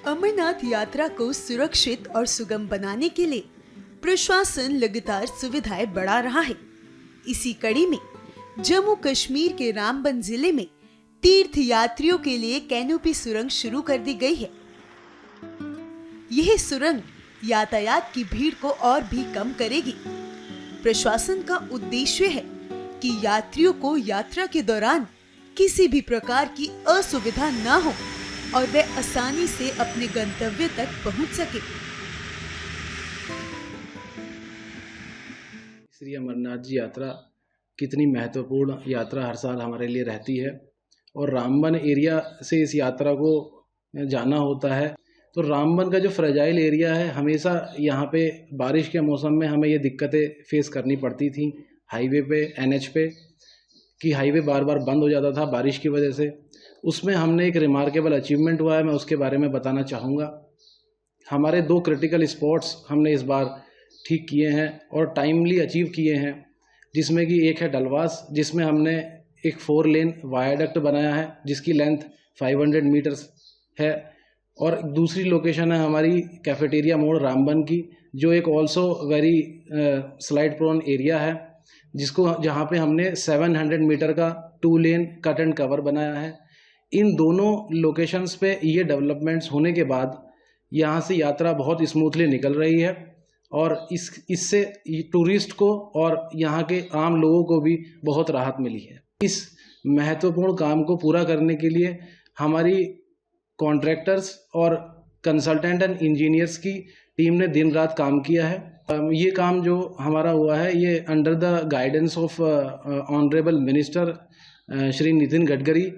अमरनाथ यात्रा को सुरक्षित और सुगम बनाने के लिए प्रशासन लगातार सुविधाएं बढ़ा रहा है। इसी कड़ी में जम्मू कश्मीर के रामबन जिले में तीर्थ यात्रियों के लिए कैनोपी सुरंग शुरू कर दी गई है। यह सुरंग यातायात की भीड़ को और भी कम करेगी। प्रशासन का उद्देश्य है कि यात्रियों को यात्रा के दौरान किसी भी प्रकार की असुविधा न हो और वे आसानी से अपने गंतव्य तक पहुंच सके। श्री अमरनाथ जी यात्रा कितनी महत्वपूर्ण यात्रा हर साल हमारे लिए रहती है और रामबन एरिया से इस यात्रा को जाना होता है। तो रामबन का जो फ्रेजाइल एरिया है, हमेशा यहाँ पे बारिश के मौसम में हमें ये दिक्कतें फेस करनी पड़ती थी। हाईवे पे, एनएच पे कि हाईवे बार बार बंद हो जाता था बारिश की वजह से। उसमें हमने एक रिमार्केबल अचीवमेंट हुआ है, मैं उसके बारे में बताना चाहूँगा। हमारे 2 क्रिटिकल स्पॉट्स हमने इस बार ठीक किए हैं और टाइमली अचीव किए हैं, जिसमें कि एक है डलवास, जिसमें हमने एक 4 लेन वायाडक्ट बनाया है जिसकी लेंथ 500 मीटर्स है। और दूसरी लोकेशन है हमारी कैफेटेरिया मोड़ रामबन की, जो एक also very slide prone area है, जहाँ पे हमने 700 मीटर का 2 लेन कट एंड कवर बनाया है। इन दोनों लोकेशंस पे ये डेवलपमेंट्स होने के बाद यहाँ से यात्रा बहुत स्मूथली निकल रही है और इससे टूरिस्ट को और यहाँ के आम लोगों को भी बहुत राहत मिली है। इस महत्वपूर्ण काम को पूरा करने के लिए हमारी कॉन्ट्रैक्टर्स और कंसल्टेंट एंड इंजीनियर्स की टीम ने दिन रात काम किया है। ये काम जो हमारा हुआ है ये under the guidance of honourable minister Shri Nitin Gadkari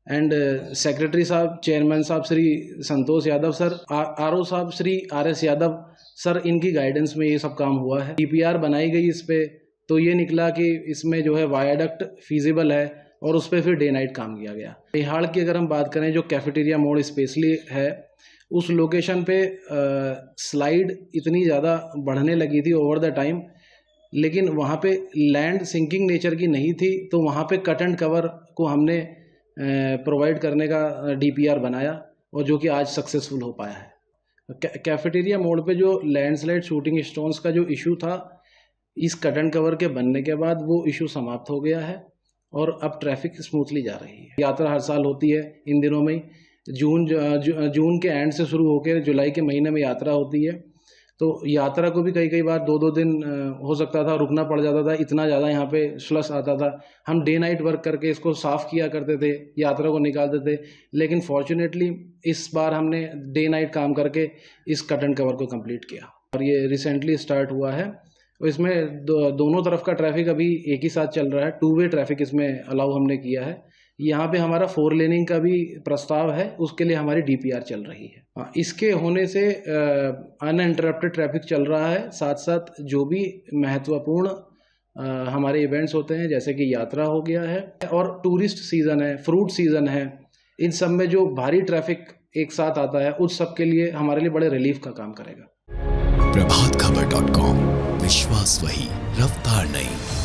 and secretary साहब, चेयरमैन साहब श्री संतोष यादव सर, आरओ साहब श्री RS यादव सर, इनकी गाइडेंस में ये सब काम हुआ है। DPR बनाई गई इस पे, तो ये निकला कि इसमें जो है वायाडक्ट फीजिबल है और उस पर फिर डे नाइट काम किया गया। बिहाड़ की अगर हम बात करें, जो कैफेटेरिया मोड़ स्पेशली है, उस लोकेशन पे स्लाइड इतनी ज़्यादा बढ़ने लगी थी ओवर द टाइम, लेकिन वहाँ पे लैंड सिंकिंग नेचर की नहीं थी, तो वहाँ पे कट एंड कवर को हमने प्रोवाइड करने का DPR बनाया और जो कि आज सक्सेसफुल हो पाया है। कैफेटेरिया मोड़ पे जो लैंडस्लाइड शूटिंग स्टोन्स का जो इशू था, इस कट एंड कवर के बनने के बाद वो इशू समाप्त हो गया है और अब ट्रैफिक स्मूथली जा रही है। यात्रा हर साल होती है इन दिनों में, जून के एंड से शुरू होकर जुलाई के महीने में यात्रा होती है। तो यात्रा को भी कई बार 2-2 दिन हो सकता था, रुकना पड़ जाता था, इतना ज़्यादा यहाँ पे स्लस आता था। हम डे नाइट वर्क करके इसको साफ़ किया करते थे, यात्रा को निकालते थे, लेकिन फॉर्चुनेटली इस बार हमने डे नाइट काम करके इस कट एंड कवर को कंप्लीट किया और ये रिसेंटली स्टार्ट हुआ है। इसमें दोनों तरफ का ट्रैफिक अभी एक ही साथ चल रहा है। 2 वे ट्रैफिक इसमें अलाउ हमने किया है। यहाँ पे हमारा 4 लेनिंग का भी प्रस्ताव है, उसके लिए हमारी DPR चल रही है। इसके होने से अनइंटरप्टेड ट्रैफिक चल रहा है। साथ साथ जो भी महत्वपूर्ण हमारे इवेंट्स होते हैं, जैसे कि यात्रा हो गया है और टूरिस्ट सीज़न है, फ्रूट सीज़न है, इन सब में जो भारी ट्रैफिक एक साथ आता है, उस सब के लिए हमारे लिए बड़े रिलीफ का काम करेगा। प्रभातखबर.com, विश्वास वही, रफ्तार नहीं।